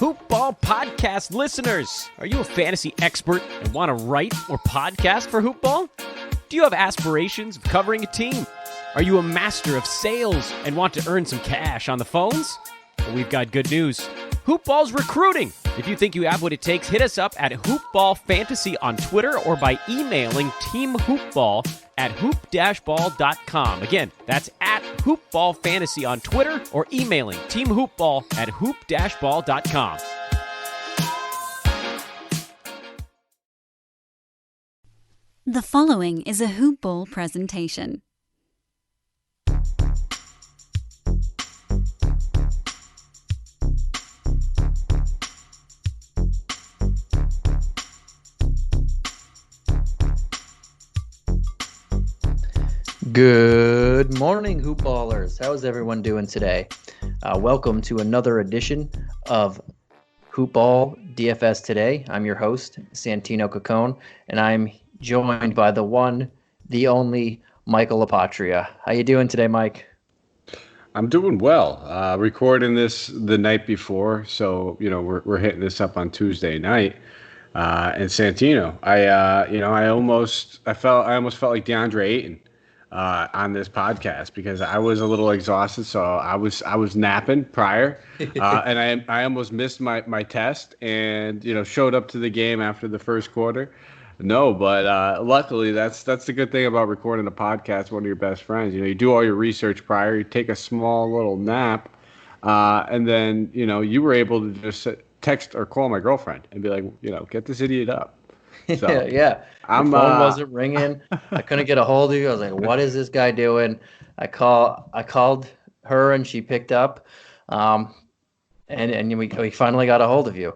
Hoopball podcast listeners. Are you a fantasy expert and want to write or podcast for Hoopball? Do you have aspirations of covering a team? Are you a master of sales and want to earn some cash on the phones? Well, we've got good news. Hoopball's recruiting. If you think you have what it takes, hit us up at Hoopball Fantasy on Twitter or by emailing teamhoopball@hoop-ball.com. Again, that's at Hoopball Fantasy on Twitter or emailing teamhoopball@hoop-ball.com. The following is a Hoopball presentation. Good morning, Hoopballers. How's everyone doing today? Welcome to another edition of Hoopball DFS Today. I'm your host, Santino Cacone, and I'm joined by the one, the only, Michael Apatria. How you doing today, Mike? I'm doing well. Recording this the night before, so we're hitting this up on Tuesday night. And Santino, I almost felt like DeAndre Ayton on this podcast because I was a little exhausted, so I was napping prior, and I almost missed my test, and showed up to the game after the first quarter. No, but luckily that's the good thing about recording a podcast. One of your best friends, you do all your research prior, you take a small little nap, and then you were able to just text or call my girlfriend and be like, get this idiot up. So, yeah. My phone wasn't ringing. I couldn't get a hold of you. I was like, what is this guy doing? I called her and she picked up, and we finally got a hold of you.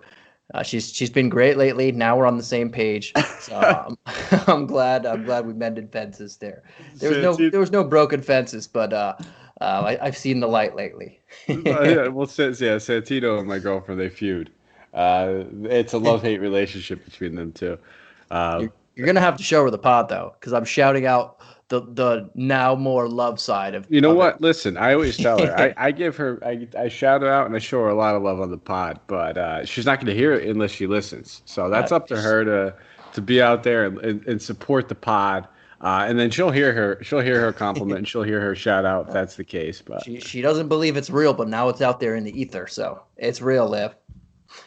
She's been great lately. Now we're on the same page. So I'm glad we mended fences there. There was no broken fences, but I've seen the light lately. Santino and my girlfriend, they feud. It's a love-hate relationship between them two. You're gonna have to show her the pod though, because I'm shouting out the now more love side of. You know what? It. Listen, I always tell her I give her I shout her out and I show her a lot of love on the pod, but she's not gonna hear it unless she listens. So that's up to her to be out there and support the pod. And then she'll hear her compliment and she'll hear her shout out if that's the case. But she doesn't believe it's real, but now it's out there in the ether, so it's real, Liv.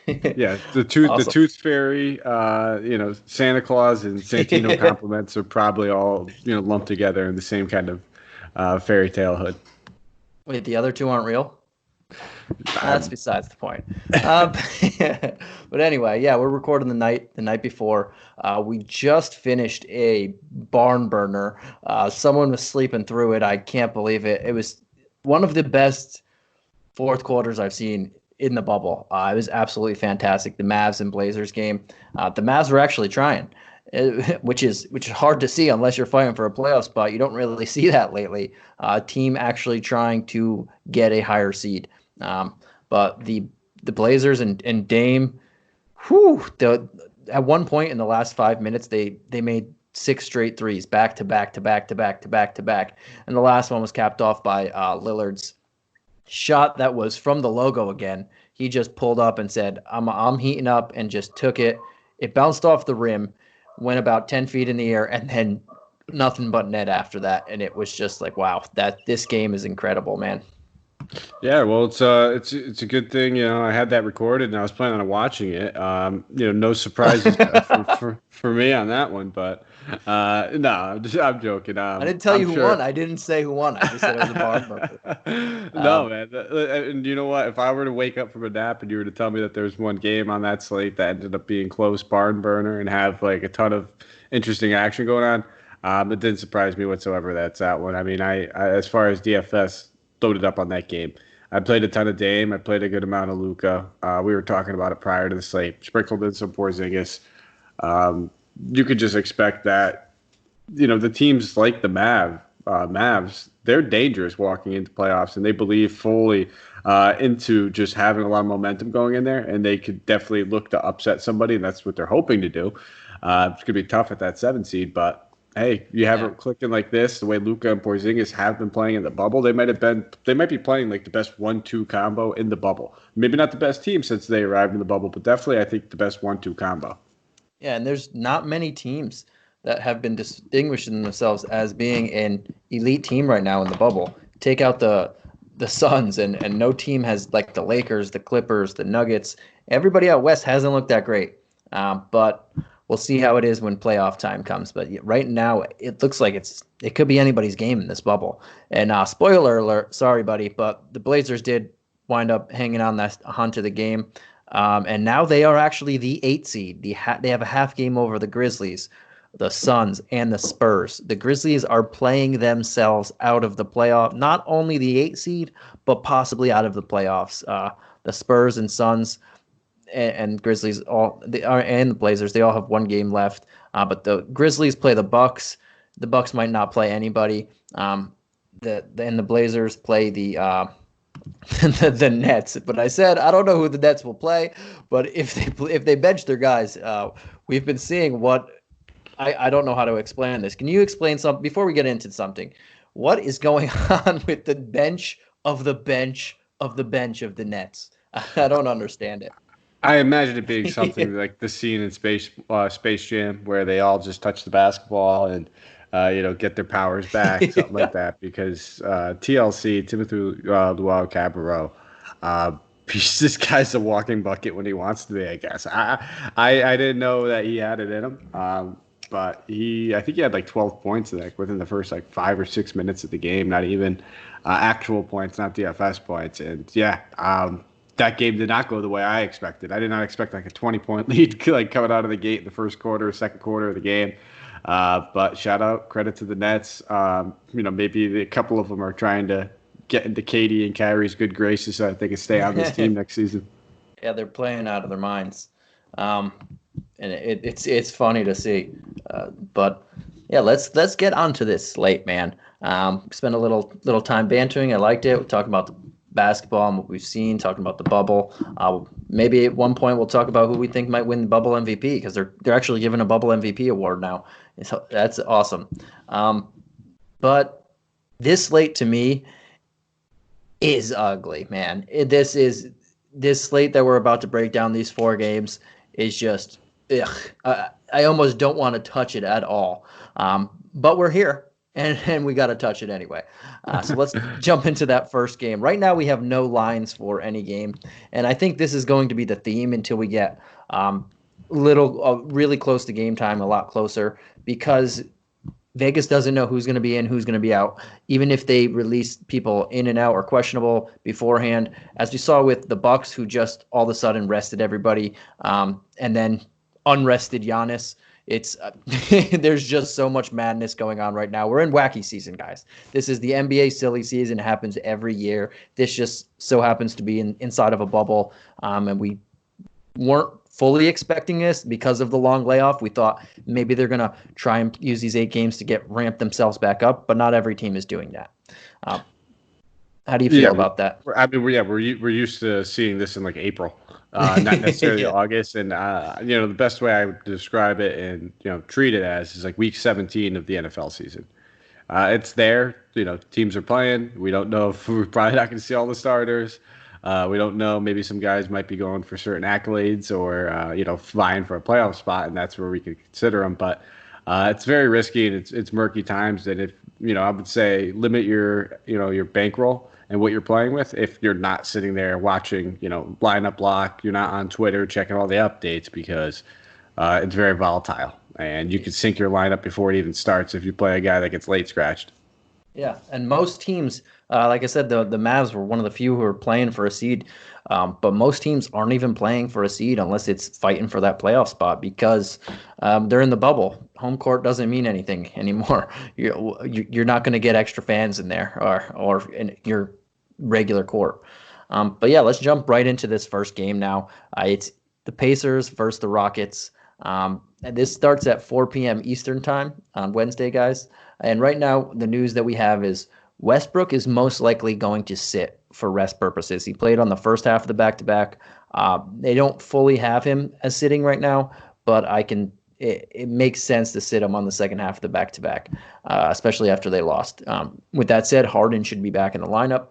Yeah, the tooth fairy, Santa Claus and Santino compliments are probably all lumped together in the same kind of fairy tale hood. Wait, the other two aren't real? That's besides the point. But anyway, yeah, we're recording the night before. We just finished a barn burner. Someone was sleeping through it. I can't believe it. It was one of the best fourth quarters I've seen in the bubble. It was absolutely fantastic. The Mavs and Blazers game. The Mavs were actually trying, which is hard to see unless you're fighting for a playoff spot. You don't really see that lately. Team actually trying to get a higher seed. But the Blazers and Dame, at one point in the last 5 minutes, they made 6 straight threes back to back, and the last one was capped off by Lillard's shot that was from the logo again. He just pulled up and said, I'm heating up, and just took it. It bounced off the rim, went about 10 feet in the air, and then nothing but net after that. And it was just like, wow, this game is incredible, man. Yeah, well, it's a good thing. I had that recorded and I was planning on watching it. No surprises for me on that one, but no, I'm joking. I didn't tell you who won. I didn't say who won. I just said it was a barn burner. No, man. And you know what? If I were to wake up from a nap and you were to tell me that there was one game on that slate that ended up being close barn burner and have like a ton of interesting action going on, it didn't surprise me whatsoever. That's that one. I mean, I as far as DFS. Loaded up on that game. I played a ton of Dame. I played a good amount of Luka. We were talking about it prior to the slate. Sprinkled in some Porzingis. You could just expect that. The teams like the Mavs, they're dangerous walking into playoffs, and they believe fully into just having a lot of momentum going in there, and they could definitely look to upset somebody, and that's what they're hoping to do. It's going to be tough at that 7 seed, but hey, you have it clicking like this, the way Luka and Porzingis have been playing in the bubble, they might be playing like the best 1-2 combo in the bubble. Maybe not the best team since they arrived in the bubble, but definitely I think the best 1-2 combo. Yeah, and there's not many teams that have been distinguishing themselves as being an elite team right now in the bubble. Take out the Suns, and no team has, like the Lakers, the Clippers, the Nuggets. Everybody out west hasn't looked that great. But we'll see how it is when playoff time comes. But right now, it looks like it could be anybody's game in this bubble. And spoiler alert, sorry, buddy, but the Blazers did wind up hanging on that hunt of the game. And now they are actually the 8 seed. They have a half game over the Grizzlies, the Suns, and the Spurs. The Grizzlies are playing themselves out of the playoff, not only the 8 seed, but possibly out of the playoffs. The Spurs and Suns and Grizzlies and the Blazers, they all have one game left. But the Grizzlies play the Bucks. The Bucks might not play anybody. The Blazers play the Nets. But I said I don't know who the Nets will play. But if they bench their guys, we've been seeing what I don't know how to explain this. Can you explain something before we get into something? What is going on with the bench of the bench of the bench of the Nets? I don't understand it. I imagine it being something like the scene in Space Jam where they all just touch the basketball and get their powers back, something like that. Because TLC, Timothy Luau-Cabarrot, this guy's a walking bucket when he wants to be, I guess. I didn't know that he had it in him, but I think he had like 12 points within the first 5 or 6 minutes of the game, not even actual points, not DFS points. And that game did not go the way I expected. I did not expect a 20-point lead coming out of the gate in the first quarter, second quarter of the game. But credit to the Nets. Maybe a couple of them are trying to get into Katie and Kyrie's good graces so that they can stay on this team next season. Yeah, they're playing out of their minds. And it's funny to see. But yeah, let's get onto this slate, man. Spend a little time bantering. I liked it. We're talking about the basketball and what we've seen, talking about the bubble. Maybe at one point we'll talk about who we think might win the bubble MVP, because they're actually giving a bubble MVP award now. So that's awesome. But this slate to me is ugly, man. This slate that we're about to break down, these 4 games, is just I almost don't want to touch it at all. But we're here. And we got to touch it anyway. So let's jump into that first game. Right now we have no lines for any game. And I think this is going to be the theme until we get really close to game time, a lot closer, because Vegas doesn't know who's going to be in, who's going to be out, even if they release people in and out or questionable beforehand, as we saw with the Bucks, who just all of a sudden rested everybody and then unrested Giannis. It's there's just so much madness going on right now. We're in wacky season, guys. This is the NBA silly season. It happens every year. This just so happens to be inside of a bubble, and we weren't fully expecting this because of the long layoff. We thought maybe they're going to try and use these 8 games to get ramped themselves back up, but not every team is doing that. How do you feel about that? I mean, we're used to seeing this in April. Not necessarily August. And, the best way I would describe it and, treat it as is week 17 of the NFL season. It's there. Teams are playing. We don't know if we're probably not going to see all the starters. We don't know. Maybe some guys might be going for certain accolades or, vying for a playoff spot, and that's where we could consider them. But it's very risky and it's murky times. And if, I would say limit your bankroll and what you're playing with if you're not sitting there watching, lineup block, you're not on Twitter checking all the updates, because it's very volatile. And you could sink your lineup before it even starts if you play a guy that gets late scratched. Yeah, and most teams, like I said, the Mavs were one of the few who are playing for a seed, but most teams aren't even playing for a seed unless it's fighting for that playoff spot, because they're in the bubble. Home court doesn't mean anything anymore. You're not going to get extra fans in there or in your regular court. But yeah, let's jump right into this first game now. It's the Pacers versus the Rockets. And this starts at 4 p.m. Eastern time on Wednesday, guys. And right now, the news that we have is Westbrook is most likely going to sit for rest purposes. He played on the first half of the back-to-back. They don't fully have him as sitting right now, but it makes sense to sit him on the second half of the back-to-back, especially after they lost. With that said, Harden should be back in the lineup.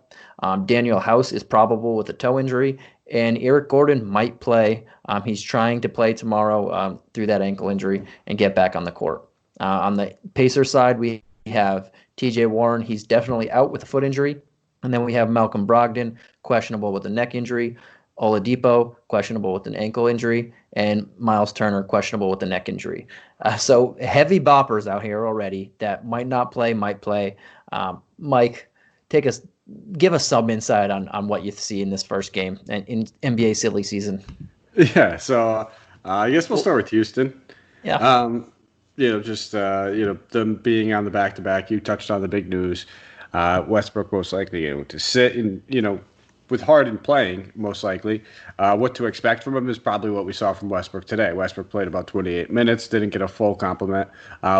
Daniel House is probable with a toe injury, and Eric Gordon might play. He's trying to play tomorrow through that ankle injury and get back on the court. On the Pacers side, we have TJ Warren. He's definitely out with a foot injury. And then we have Malcolm Brogdon, questionable with a neck injury. Oladipo, questionable with an ankle injury. And Miles Turner, questionable with a neck injury. So heavy boppers out here already that might not play, might play. Mike, give us some insight on what you see in this first game and in NBA silly season. Yeah, so I guess we'll start with Houston. Yeah. Them being on the back-to-back, you touched on the big news. Westbrook most likely going to sit, and with Harden playing most likely, what to expect from him is probably what we saw from Westbrook today. Westbrook played about 28 minutes, didn't get a full complement.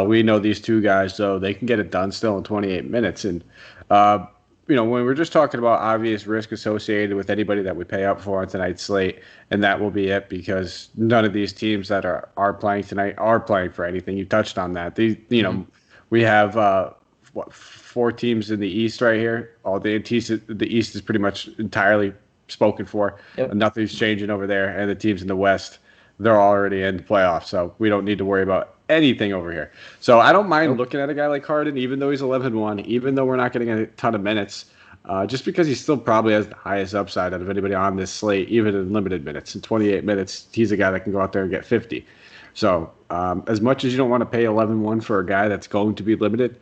We know these two guys, though, they can get it done still in 28 minutes. And when we're just talking about obvious risk associated with anybody that we pay up for on tonight's slate, and that will be it, because none of these teams that are playing tonight are playing for anything. You touched on that. We have 4 teams in the East right here. The East is pretty much entirely spoken for. Yep. Nothing's changing over there. And the teams in the West, they're already in the playoffs, so we don't need to worry about anything over here. So I don't mind looking at a guy like Harden, even though he's 11-1, even though we're not getting a ton of minutes, just because he still probably has the highest upside out of anybody on this slate, even in limited minutes. In 28 minutes, he's a guy that can go out there and get 50. So as much as you don't want to pay 11-1 for a guy that's going to be limited,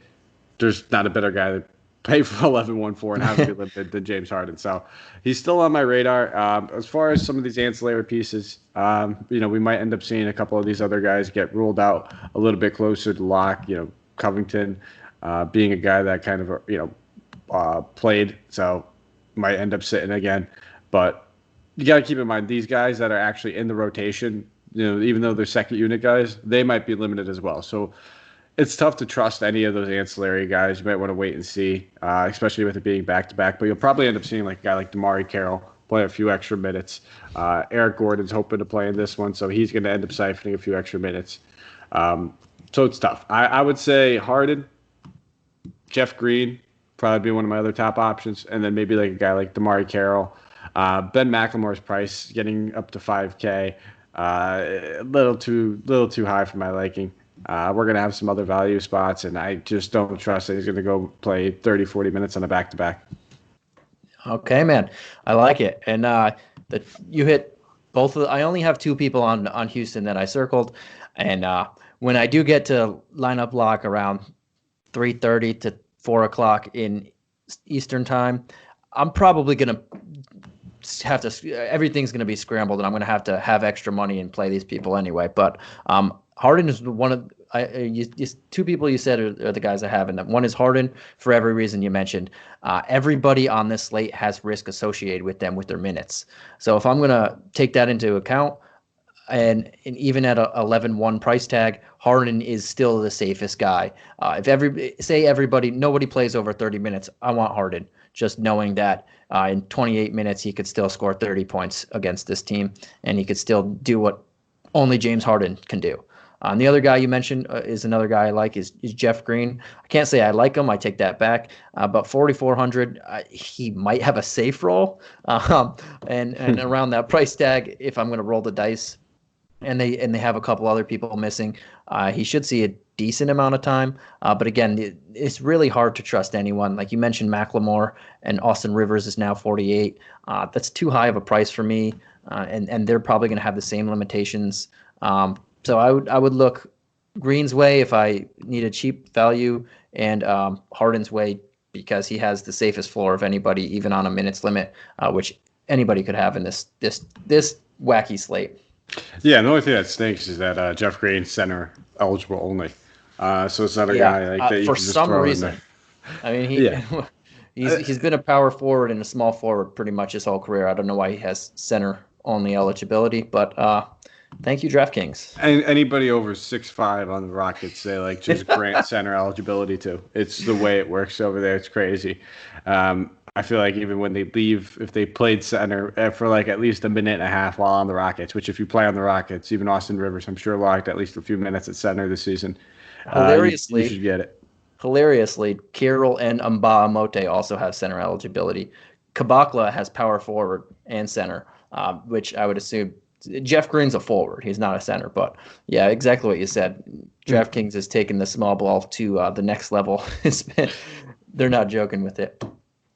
there's not a better guy to pay for 11-1 for and have to be limited than James Harden. So he's still on my radar. As far as some of these ancillary pieces, we might end up seeing a couple of these other guys get ruled out a little bit closer to lock. Covington being a guy that kind of played, so might end up sitting again. But you got to keep in mind, these guys that are actually in the rotation, even though they're second unit guys, they might be limited as well. So it's tough to trust any of those ancillary guys. You might want to wait and see, especially with it being back-to-back. But you'll probably end up seeing like a guy like DeMarre Carroll play a few extra minutes. Eric Gordon's hoping to play in this one, so he's going to end up siphoning a few extra minutes. So it's tough. I would say Harden, Jeff Green, probably be one of my other top options, and then maybe like a guy like DeMarre Carroll. Ben McLemore's price getting up to $5K, a little too high for my liking. We're going to have some other value spots, and I just don't trust that he's going to go play 30, 40 minutes on a back-to-back. Okay, man. I like it. And you hit both I only have 2 people on Houston that I circled. And when I do get to lineup lock around 3:30 to 4 o'clock in Eastern time, I'm probably going to have to – everything's going to be scrambled, and I'm going to have extra money and play these people anyway. But Harden is one of 2 people you said are the guys I have, and one is Harden for every reason you mentioned. Everybody on this slate has risk associated with them with their minutes. So if I'm going to take that into account, and even at a 11-1 price tag, Harden is still the safest guy. If nobody plays over 30 minutes, I want Harden, just knowing that in 28 minutes he could still score 30 points against this team, and he could still do what only James Harden can do. And the other guy you mentioned is another guy I like is Jeff Green. I can't say I like him. I take that back. But 4,400, he might have a safe roll. And around that price tag, if I'm going to roll the dice, and they have a couple other people missing, he should see a decent amount of time. But again, it's really hard to trust anyone. Like you mentioned, McLemore and Austin Rivers is now 48. That's too high of a price for me, and they're probably going to have the same limitations. So I would look Green's way if I need a cheap value, and Harden's way because he has the safest floor of anybody, even on a minutes limit, which anybody could have in this wacky slate. Yeah, the only thing that stinks is that Jeff Green's center eligible only. So it's not a guy like that you for can just some throw reason. in I there. mean, he's been a power forward and a small forward pretty much his whole career. I don't know why he has center only eligibility, but thank you, DraftKings. And anybody over 6'5" on the Rockets, they just grant center eligibility to. It's the way it works over there. It's crazy. I feel like even when they leave, if they played center for like at least a minute and a half while on the Rockets, which if you play on the Rockets, even Austin Rivers, I'm sure logged at least a few minutes at center this season. You Hilariously, should get it. Hilariously, Kirill and Mbamote also have center eligibility. Kabakla has power forward and center, which I would assume Jeff Green's a forward. He's not a center, but yeah, exactly what you said. DraftKings has taken the small ball to the next level. They're not joking with it.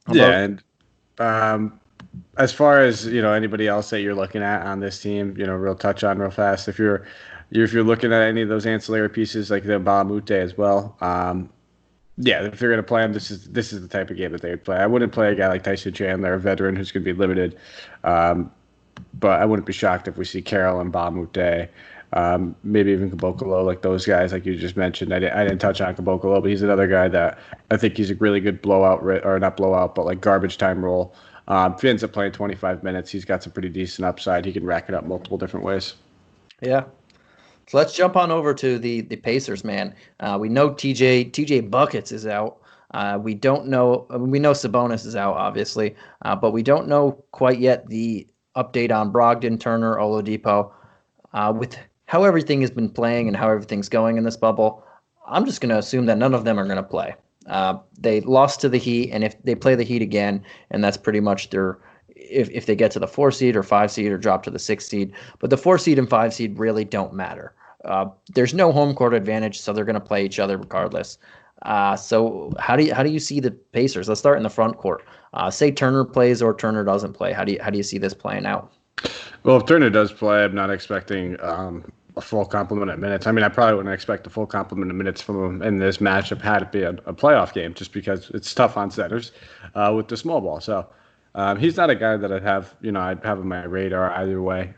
And as far as anybody else that you're looking at on this team, real touch on real fast. If you're looking at any of those ancillary pieces like the Bahamute as well, yeah, if you're going to play him, this is the type of game that they would play. I wouldn't play a guy like Tyson Chandler, a veteran who's going to be limited, but I wouldn't be shocked if we see Carroll and Bahamute, maybe even Caboclo, like those guys like you just mentioned. I didn't touch on Caboclo, but he's another guy that I think he's a really good blowout, or not blowout, but like garbage time role. If he ends up playing 25 minutes, he's got some pretty decent upside. He can rack it up multiple different ways. Yeah. So let's jump on over to the Pacers, man. We know TJ Buckets is out. We know Sabonis is out, obviously, but we don't know quite yet the update on Brogdon, Turner, Oladipo. With how everything has been playing and how everything's going in this bubble, I'm just going to assume that none of them are going to play. They lost to the Heat, and if they play the Heat again, and that's pretty much their if they get to the 4 seed or 5 seed or drop to the 6 seed. But the 4 seed and 5 seed really don't matter. There's no home court advantage, so they're going to play each other regardless. So how do you see the Pacers? Let's start in the front court. Say Turner plays or Turner doesn't play. How do you see this playing out? Well, if Turner does play, I'm not expecting a full complement of minutes. I mean, I probably wouldn't expect a full complement of minutes from him in this matchup had it be a playoff game, just because it's tough on centers with the small ball. So he's not a guy that I'd have on my radar either way.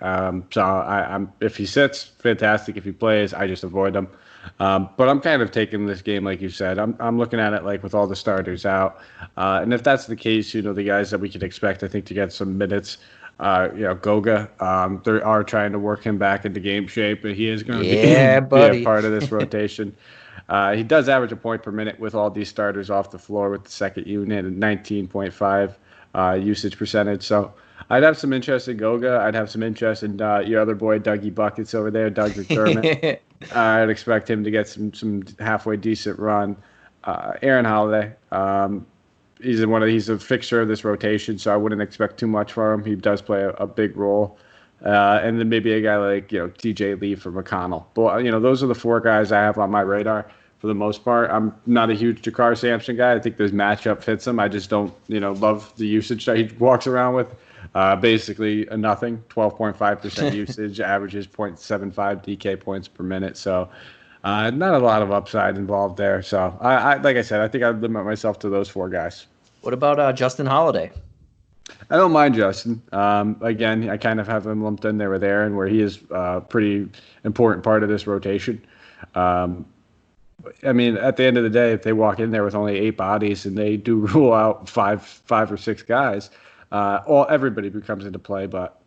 So if he sits, fantastic. If he plays, I just avoid him. But I'm kind of taking this game, like you said. I'm looking at it like with all the starters out, and if that's the case, the guys that we can expect, I think, to get some minutes. Goga, they are trying to work him back into game shape, but he is going to be a part of this rotation. He does average a point per minute with all these starters off the floor with the second unit at 19.5 usage percentage. So I'd have some interest in Goga. I'd have some interest in your other boy, Dougie Buckets over there, Doug McDermott. I'd expect him to get some halfway decent run. Aaron Holiday. He's a fixture of this rotation, so I wouldn't expect too much from him. He does play a big role. And then maybe a guy like, TJ Leaf or McConnell. But, those are the 4 guys I have on my radar for the most part. I'm not a huge Jakar Sampson guy. I think this matchup fits him. I just don't, love the usage that he walks around with. Basically nothing, 12.5% usage, averages 0.75 DK points per minute. So not a lot of upside involved there. So I like I said, I think I'd limit myself to those 4 guys. What about Justin Holiday? I don't mind Justin. Again, I kind of have him lumped in there with Aaron, where he is a pretty important part of this rotation. I mean, at the end of the day, if they walk in there with only 8 bodies and they do rule out five or 6 guys, everybody becomes into play. But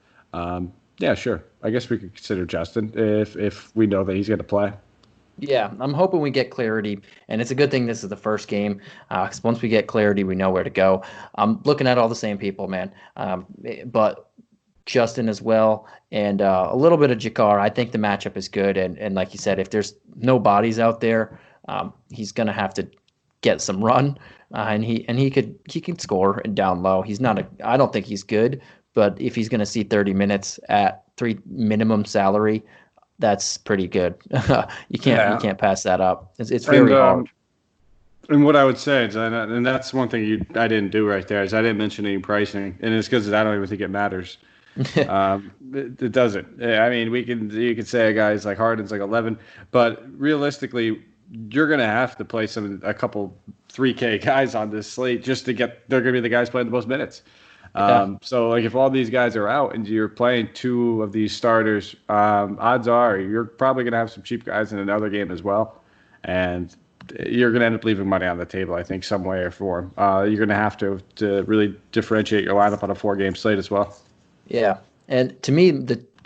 yeah, sure. I guess we could consider Justin if we know that he's going to play. Yeah, I'm hoping we get clarity, and it's a good thing this is the first game, because once we get clarity, we know where to go. I'm looking at all the same people, man, but Justin as well, and a little bit of Jakar. I think the matchup is good, and like you said, if there's no bodies out there, he's going to have to get some run, and he can score down low. I don't think he's good, but if he's going to see 30 minutes at 3 minimum salary, that's pretty good. You can't pass that up. It's very hard. And what I would say is, and that's one thing I didn't do right there, is I didn't mention any pricing, and it's because I don't even think it matters. It doesn't. I mean, you could say a guy's like Harden's like 11, but realistically, you're going to have to play a couple 3K guys on this slate just to get. They're going to be the guys playing the most minutes. So like if all these guys are out and you're playing 2 of these starters, odds are you're probably going to have some cheap guys in another game as well. And you're going to end up leaving money on the table, I think, some way or form. You're going to have to really differentiate your lineup on a 4-game slate as well. Yeah. And to me, the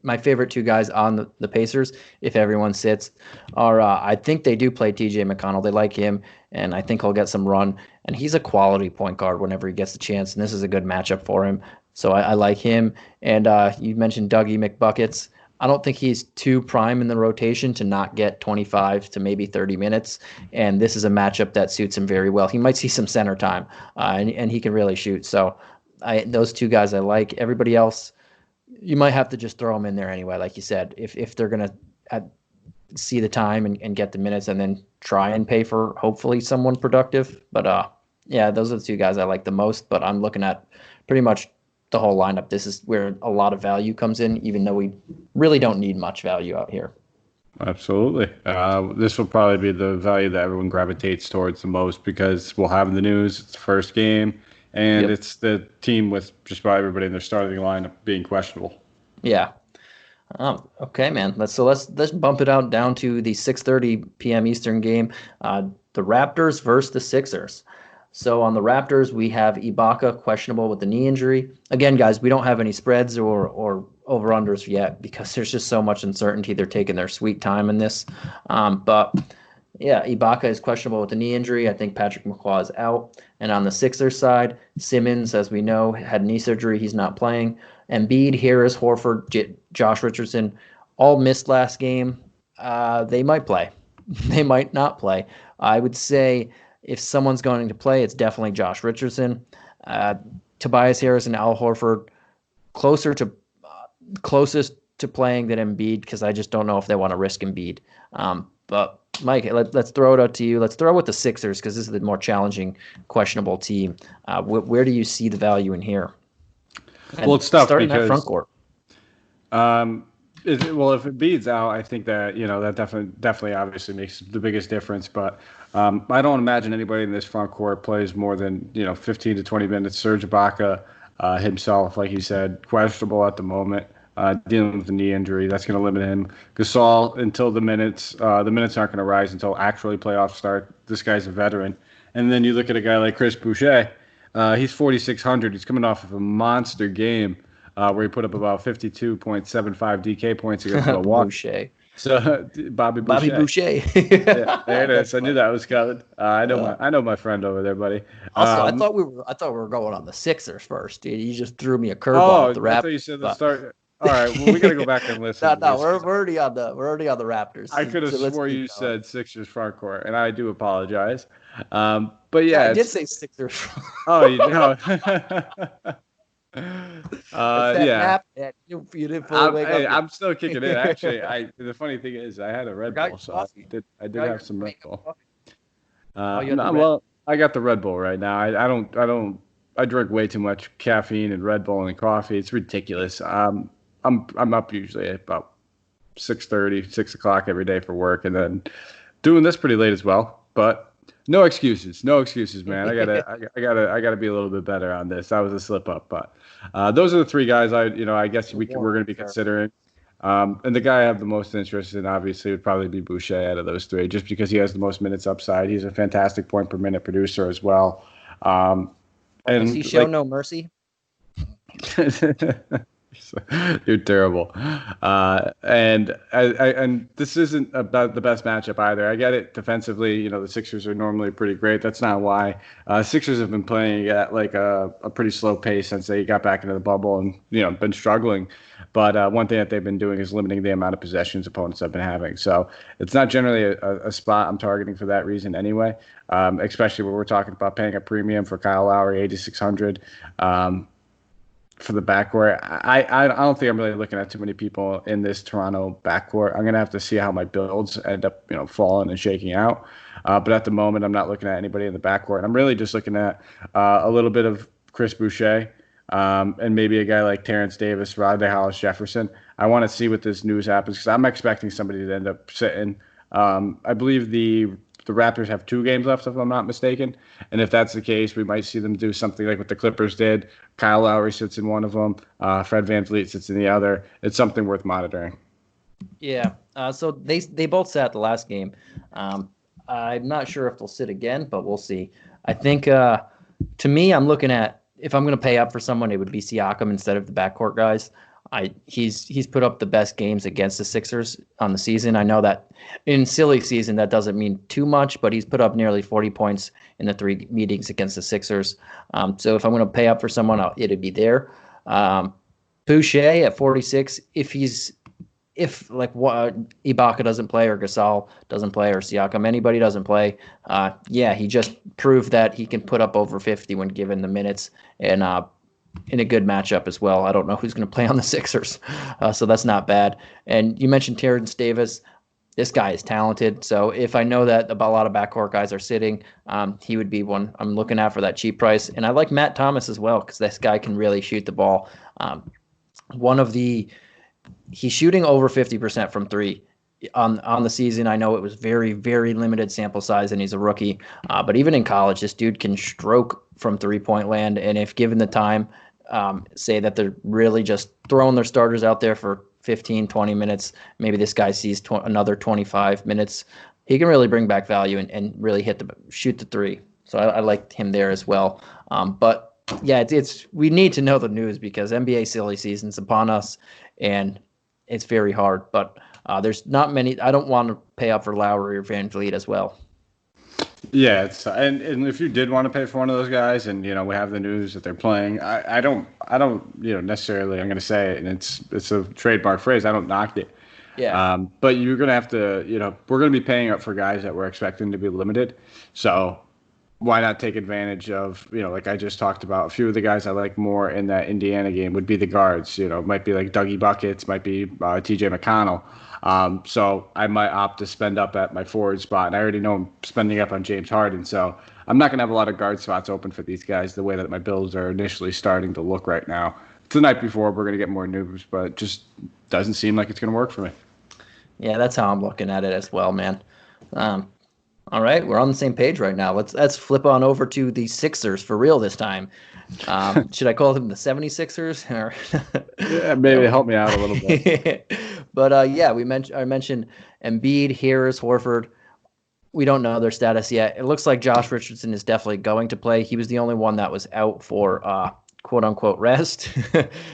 my favorite two guys on the Pacers, if everyone sits, are I think they do play TJ McConnell. They like him, and I think he'll get some run. And he's a quality point guard whenever he gets the chance, and this is a good matchup for him. So I like him. And you mentioned Dougie McBuckets. I don't think he's too prime in the rotation to not get 25 to maybe 30 minutes. And this is a matchup that suits him very well. He might see some center time, and he can really shoot. So those two guys I like. Everybody else, you might have to just throw them in there anyway, like you said, if they're going to see the time and get the minutes and then try and pay for hopefully someone productive. But yeah, those are the two guys I like the most. But I'm looking at pretty much the whole lineup. This is where a lot of value comes in, even though we really don't need much value out here. Absolutely. This will probably be the value that everyone gravitates towards the most because we'll have the news. It's the first game, and it's the team with just about everybody in their starting lineup being questionable. Yeah. Okay, man. Let's bump it out down to the 6:30 p.m. Eastern game. The Raptors versus the Sixers. So on the Raptors, we have Ibaka questionable with the knee injury. Again, guys, we don't have any spreads or over-unders yet because there's just so much uncertainty. They're taking their sweet time in this. But yeah, Ibaka is questionable with the knee injury. I think Patrick McCaw is out. And on the Sixers side, Simmons, as we know, had knee surgery. He's not playing. Embiid, Harris, Horford, Josh Richardson all missed last game. They might play. They might not play. I would say if someone's going to play, it's definitely Josh Richardson. Tobias Harris and Al Horford closest to playing than Embiid because I just don't know if they want to risk Embiid. But Mike, let's throw it out to you. Let's throw it with the Sixers because this is the more challenging, questionable team. Where do you see the value in here? And well, it's tough starting because that front court. If Embiid's out, I think that that definitely obviously makes the biggest difference. But I don't imagine anybody in this front court plays more than 15 to 20 minutes. Serge Ibaka himself, like you said, questionable at the moment, dealing with a knee injury. That's going to limit him. Gasol until the minutes aren't going to rise until actually playoffs start. This guy's a veteran. And then you look at a guy like Chris Boucher. He's 4,600. He's coming off of a monster game. Where he put up about 52.75 DK points against Milwaukee. So Bobby Boucher. Yeah, there it is. I knew that was coming. I know my friend over there, buddy. Also, I thought we were going on the Sixers first. Dude. You just threw me a curveball with the Raptors. I thought you said the start. All right, well, we got to go back and listen. No, we're already on the Raptors. I could have swore you said Sixers front court, and I do apologize. But yeah, I did say Sixers. Oh, you know. Nap that you didn't fully wake up. I'm still kicking in. Actually, the funny thing is, I had a Red Bull, so I did have some Red Bull. I got the Red Bull right now. I drink way too much caffeine and Red Bull and coffee. It's ridiculous. I'm up usually at about 6:30, 6 o'clock every day for work, and then doing this pretty late as well. But no excuses, man. I gotta be a little bit better on this. That was a slip up, but those are the three guys I guess we're going to be considering. And the guy I have the most interest in, obviously, would probably be Boucher out of those three, just because he has the most minutes upside. He's a fantastic point per minute producer as well. And does he show no mercy? You're terrible. And this isn't about the best matchup either. I get it defensively. The Sixers are normally pretty great. That's not why. Sixers have been playing at like a pretty slow pace since they got back into the bubble and been struggling. But one thing that they've been doing is limiting the amount of possessions opponents have been having. So it's not generally a spot I'm targeting for that reason anyway. Especially when we're talking about paying a premium for Kyle Lowry, 8,600. For the backcourt, I don't think I'm really looking at too many people in this Toronto backcourt. I'm gonna have to see how my builds end up, falling and shaking out. But at the moment, I'm not looking at anybody in the backcourt. I'm really just looking at a little bit of Chris Boucher and maybe a guy like Terrence Davis, Rodney Hollis Jefferson. I want to see what this news happens because I'm expecting somebody to end up sitting. I believe the Raptors have 2 games left, if I'm not mistaken. And if that's the case, we might see them do something like what the Clippers did. Kyle Lowry sits in one of them. Fred VanVleet sits in the other. It's something worth monitoring. Yeah. So they both sat the last game. I'm not sure if they'll sit again, but we'll see. I think, to me, I'm looking at, if I'm going to pay up for someone, it would be Siakam instead of the backcourt guys. He's put up the best games against the Sixers on the season. I know that in silly season that doesn't mean too much, but he's put up nearly 40 points in the 3 meetings against the Sixers. So if I'm going to pay up for someone, it'd be there. Boucher at 46, if Ibaka doesn't play or Gasol doesn't play or Siakam, anybody doesn't play, he just proved that he can put up over 50 when given the minutes, and in a good matchup as well. I don't know who's going to play on the Sixers, so that's not bad. And you mentioned Terrence Davis. This guy is talented, so if I know that a lot of backcourt guys are sitting, he would be one I'm looking at for that cheap price. And I like Matt Thomas as well because this guy can really shoot the ball. He's shooting over 50% from 3 on the season. I know it was very, very limited sample size, and he's a rookie. But even in college, this dude can stroke from 3-point land. And if given the time, say that they're really just throwing their starters out there for 15, 20 minutes, maybe this guy sees another 25 minutes, he can really bring back value and really shoot the 3. So I liked him there as well. But yeah, we need to know the news because NBA silly season's upon us, and it's very hard. But there's not many. I don't want to pay up for Lowry or Van Vliet as well. Yeah, and if you did want to pay for one of those guys, and we have the news that they're playing, I don't necessarily. I'm going to say it, and it's a trademark phrase. I don't knock it. Yeah. But you're going to have to. We're going to be paying up for guys that we're expecting to be limited. So why not take advantage of, like I just talked about, a few of the guys I like more in that Indiana game would be the guards. It might be like Dougie Buckets, might be TJ McConnell. So I might opt to spend up at my forward spot. And I already know I'm spending up on James Harden. So I'm not going to have a lot of guard spots open for these guys the way that my Bills are initially starting to look right now. It's the night before. We're going to get more news, but it just doesn't seem like it's going to work for me. Yeah, that's how I'm looking at it as well, man. All right, we're on the same page right now. Let's flip on over to the Sixers for real this time. Should I call them the 76ers? Yeah, maybe help me out a little bit. But I mentioned Embiid, Harris, Horford. We don't know their status yet. It looks like Josh Richardson is definitely going to play. He was the only one that was out for quote unquote rest.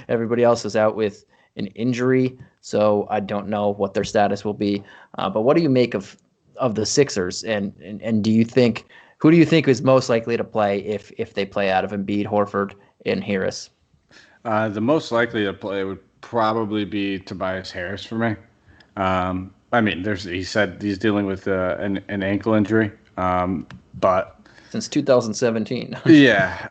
Everybody else is out with an injury, so I don't know what their status will be. But what do you make of the Sixers, and who do you think is most likely to play if they play out of Embiid, Horford, and Harris? The most likely to play would probably be Tobias Harris for me. He said he's dealing with an ankle injury, but since 2017. Yeah,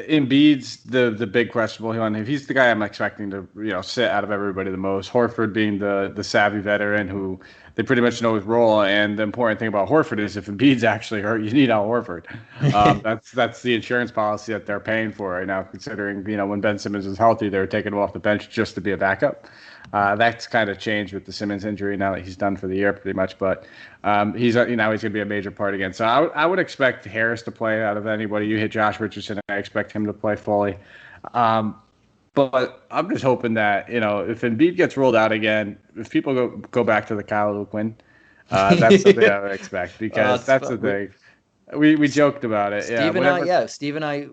Embiid's the big questionable one. If he's the guy I'm expecting to sit out of everybody the most. Horford being the savvy veteran who they pretty much know his role. And the important thing about Horford is if Embiid's actually hurt, you need Al Horford. That's the insurance policy that they're paying for right now, considering when Ben Simmons is healthy, they're taking him off the bench just to be a backup. That's kind of changed with the Simmons injury now that he's done for the year pretty much. But he's going to be a major part again. So I would expect Harris to play out of anybody. You hit Josh Richardson, I expect him to play fully. But I'm just hoping that, if Embiid gets ruled out again, if people go back to the Kyle O'Quinn, that's something I would expect because that's the thing. We joked about it. Steve and I,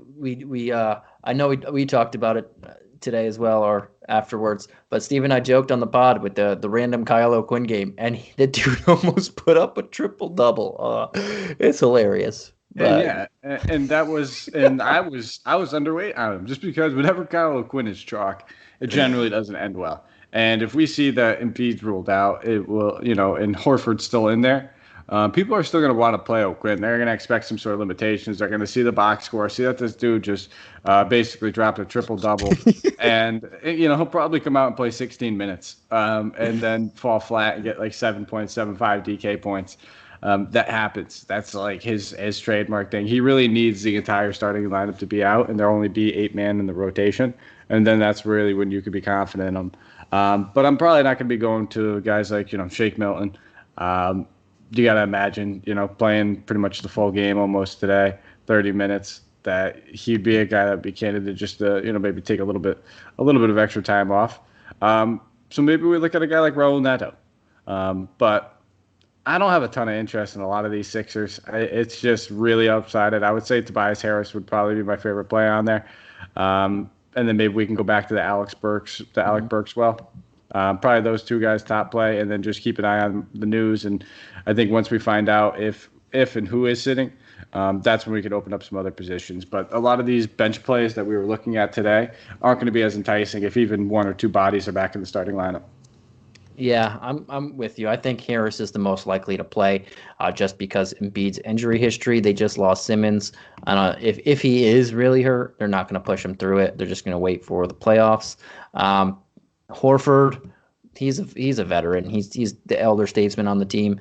I know we talked about it today as well or afterwards, but Steve and I joked on the pod with the random Kyle O'Quinn game, and the dude almost put up a triple-double. It's hilarious. But... and that was, and I was underweight on him just because whenever Kyle O'Quinn is chalk, it generally doesn't end well. And if we see that Embiid's ruled out, it will, and Horford's still in there, people are still going to want to play O'Quinn. They're going to expect some sort of limitations. They're going to see the box score, see that this dude just basically dropped a triple-double, and he'll probably come out and play 16 minutes, and then fall flat and get like 7.75 DK points. That happens. That's like his trademark thing. He really needs the entire starting lineup to be out, and there'll only be 8 man in the rotation, and then that's really when you could be confident in them. But I'm probably not going to be going to guys like Shake Milton. You got to imagine playing pretty much the full game almost today, 30 minutes. That he'd be a guy that'd be candidate just to maybe take a little bit of extra time off. So maybe we look at a guy like Raul Neto, but. I don't have a ton of interest in a lot of these Sixers. It's just really upsided. I would say Tobias Harris would probably be my favorite play on there. And then maybe we can go back to the Alec Burks well. Probably those two guys top play, and then just keep an eye on the news. And I think once we find out if and who is sitting, that's when we could open up some other positions. But a lot of these bench plays that we were looking at today aren't going to be as enticing if even one or two bodies are back in the starting lineup. Yeah, I'm with you. I think Harris is the most likely to play, just because Embiid's injury history. They just lost Simmons. If he is really hurt, they're not going to push him through it. They're just going to wait for the playoffs. Horford, he's a veteran. He's the elder statesman on the team.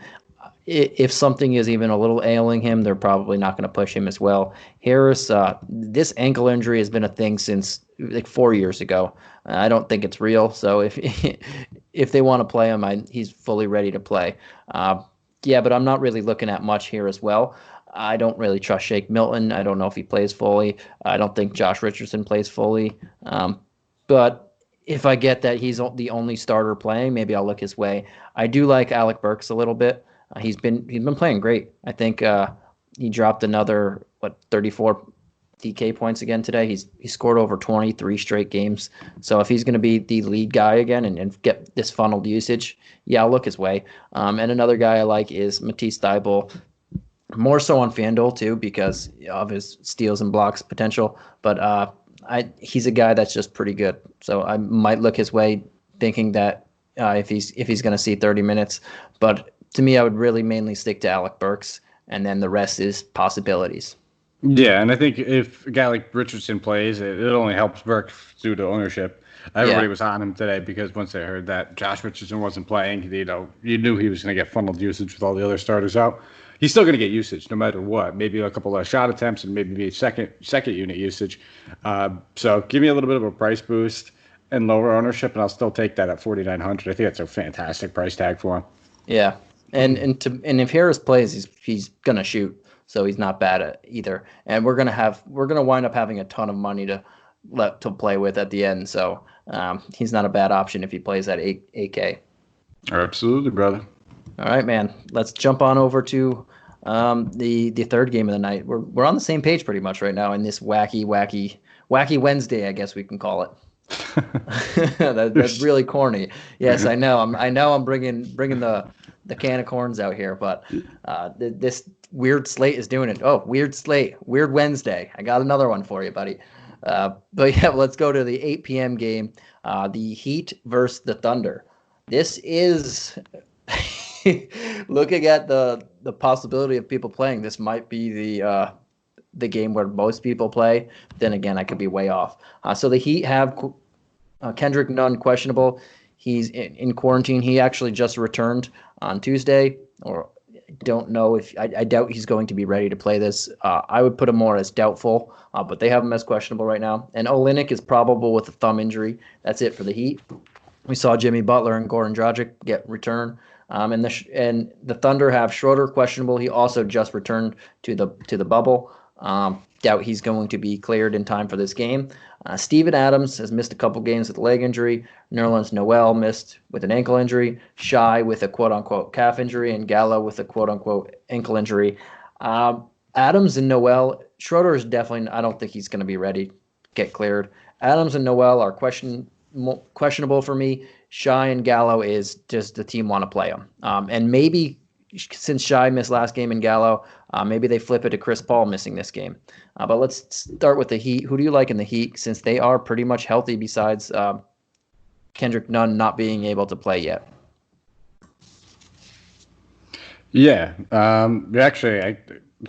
If something is even a little ailing him, they're probably not going to push him as well. Harris, this ankle injury has been a thing since like 4 years ago. I don't think it's real. So if they want to play him, he's fully ready to play. But I'm not really looking at much here as well. I don't really trust Shake Milton. I don't know if he plays fully. I don't think Josh Richardson plays fully. But if I get that he's the only starter playing, maybe I'll look his way. I do like Alec Burks a little bit. He's been playing great. I think he dropped another 34 DK points again today. He scored over 23 straight games. So if he's going to be the lead guy again and get this funneled usage, I'll look his way. And another guy I like is Matisse Thybulle, more so on FanDuel too because of his steals and blocks potential. But he's a guy that's just pretty good. So I might look his way, thinking that if he's going to see 30 minutes, but to me, I would really mainly stick to Alec Burks, and then the rest is possibilities. Yeah, and I think if a guy like Richardson plays, it only helps Burks due to ownership. Everybody was on him today because once they heard that Josh Richardson wasn't playing, you knew he was going to get funneled usage with all the other starters out. He's still going to get usage no matter what. Maybe a couple of shot attempts and maybe second unit usage. So give me a little bit of a price boost and lower ownership, and I'll still take that at 4,900. I think that's a fantastic price tag for him. Yeah. And if Harris plays, he's gonna shoot, so he's not bad at either. And we're gonna wind up having a ton of money to play with at the end. So he's not a bad option if he plays at 8K. Absolutely, brother. All right, man. Let's jump on over to the third game of the night. We're on the same page pretty much right now in this wacky Wednesday, I guess we can call it. That's really corny. Yes, I know. I'm bringing the can of corns out here, but this weird slate is doing it. Oh, weird slate, weird Wednesday. I got another one for you, buddy. But yeah, let's go to the 8 p.m. game, the Heat versus the Thunder. This is looking at the possibility of people playing. This might be the game where most people play. Then again, I could be way off. So the Heat have Kendrick Nunn questionable. He's in quarantine. He actually just returned on Tuesday, or don't know if I doubt he's going to be ready to play this. I would put him more as doubtful, but they have him as questionable right now. And Olynyk is probable with a thumb injury. That's it for the Heat. We saw Jimmy Butler and Goran Dragic get return. And the Thunder have Schroeder questionable. He also just returned to the bubble. Doubt he's going to be cleared in time for this game. Steven Adams has missed a couple games with a leg injury. Nerlens Noel missed with an ankle injury. Shai with a quote-unquote calf injury. And Gallo with a quote-unquote ankle injury. Adams and Noel, Schroeder is definitely, I don't think he's going to be ready to get cleared. Adams and Noel are questionable for me. Shai and Gallo is just the team want to play them. And maybe since Shai missed last game in Gallo, maybe they flip it to Chris Paul missing this game. But let's start with the Heat. Who do you like in the Heat, since they are pretty much healthy besides Kendrick Nunn not being able to play yet? Yeah. Actually, I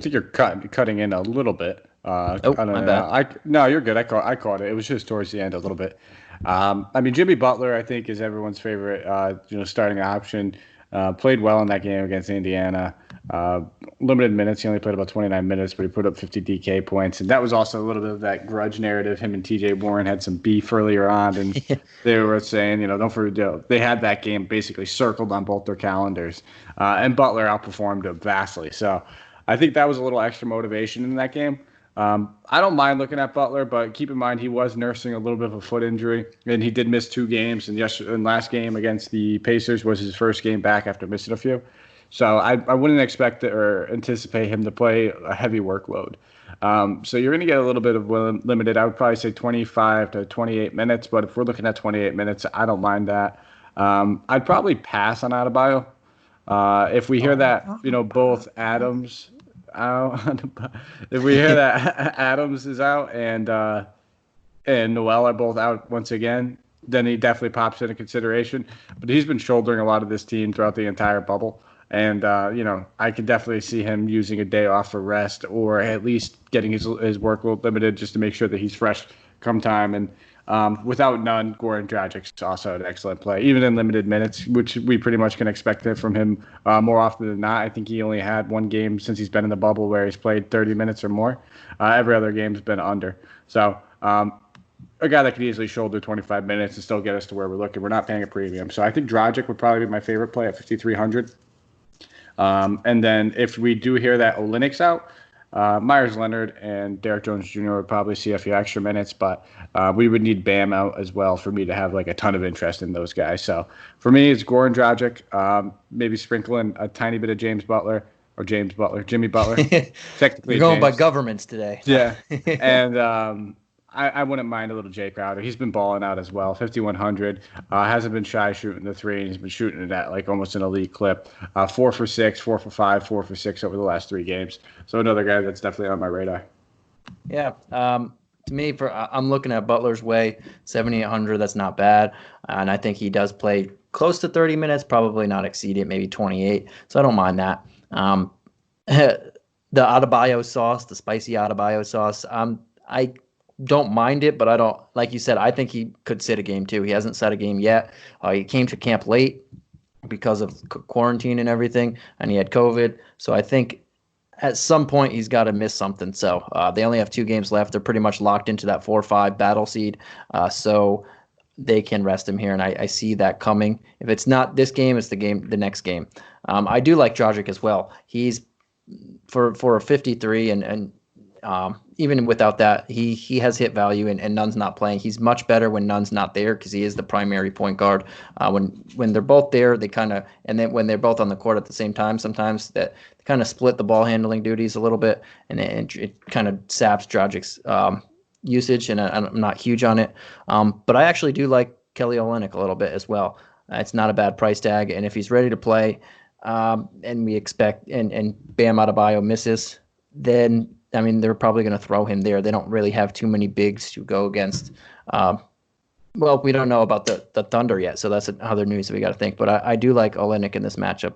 think you're cutting in a little bit. My bad. No, you're good. I caught it. It was just towards the end a little bit. Jimmy Butler, I think, is everyone's favorite, starting option. Played well in that game against Indiana. Limited minutes. He only played about 29 minutes, but he put up 50 DK points. And that was also a little bit of that grudge narrative. Him and TJ Warren had some beef earlier on. And they were saying, don't forget, they had that game basically circled on both their calendars. And Butler outperformed him vastly. So I think that was a little extra motivation in that game. I don't mind looking at Butler, but keep in mind he was nursing a little bit of a foot injury, and he did miss 2 games. And last game against the Pacers was his first game back after missing a few. So I wouldn't expect it or anticipate him to play a heavy workload. So you're going to get a little bit of limited. I would probably say 25 to 28 minutes, but if we're looking at 28 minutes, I don't mind that. I'd probably pass on Adebayo. If we hear that, both Adams out, if we hear that Adams is out and Noel are both out once again, then he definitely pops into consideration. But he's been shouldering a lot of this team throughout the entire bubble. And, I could definitely see him using a day off for rest or at least getting his workload limited just to make sure that he's fresh come time. And without none, Goran Dragic's also an excellent play, even in limited minutes, which we pretty much can expect it from him more often than not. I think he only had one game since he's been in the bubble where he's played 30 minutes or more. Every other game's been under. So a guy that could easily shoulder 25 minutes and still get us to where we're looking. We're not paying a premium. So I think Dragic would probably be my favorite play at 5,300. And then if we do hear that Olynyk's out, Myers Leonard and Derek Jones Jr. would probably see a few extra minutes, but we would need Bam out as well for me to have like a ton of interest in those guys. So for me, it's Goran Dragic, maybe sprinkling a tiny bit of Jimmy Butler. Technically, you're going James. by governments today. Yeah, and I wouldn't mind a little Jay Crowder. He's been balling out as well. 5,100. Hasn't been shy shooting the three, and he's been shooting it at like almost an elite clip. 4 for 6, 4 for 5, 4 for 6 over the last 3 games. So another guy that's definitely on my radar. Yeah. To me, I'm looking at Butler's way, 7,800. That's not bad, and I think he does play close to 30 minutes, probably not exceed it, maybe 28. So I don't mind that. The Adebayo sauce, the spicy Adebayo sauce. I don't mind it, but I don't, like you said, I think he could sit a game too. He hasn't set a game yet. He came to camp late because of quarantine and everything, and he had COVID. So I think at some point he's got to miss something. So they only have 2 games left. They're pretty much locked into that 4-5 battle seed. So they can rest him here, and I see that coming. If it's not this game, it's the next game. I do like Dragic as well. He's for a 53 and even without that, he has hit value and Nunn's not playing. He's much better when Nunn's not there because he is the primary point guard. When they're both there, they kind of, and then when they're both on the court at the same time, sometimes that they kind of split the ball handling duties a little bit, and it kind of saps Dragic's usage, and I'm not huge on it. But I actually do like Kelly Olynyk a little bit as well. It's not a bad price tag, and if he's ready to play, and we expect, and Bam Adebayo misses, then I mean, they're probably going to throw him there. They don't really have too many bigs to go against. Well, we don't know about the Thunder yet, so that's other news that we got to think. But I do like Olynyk in this matchup,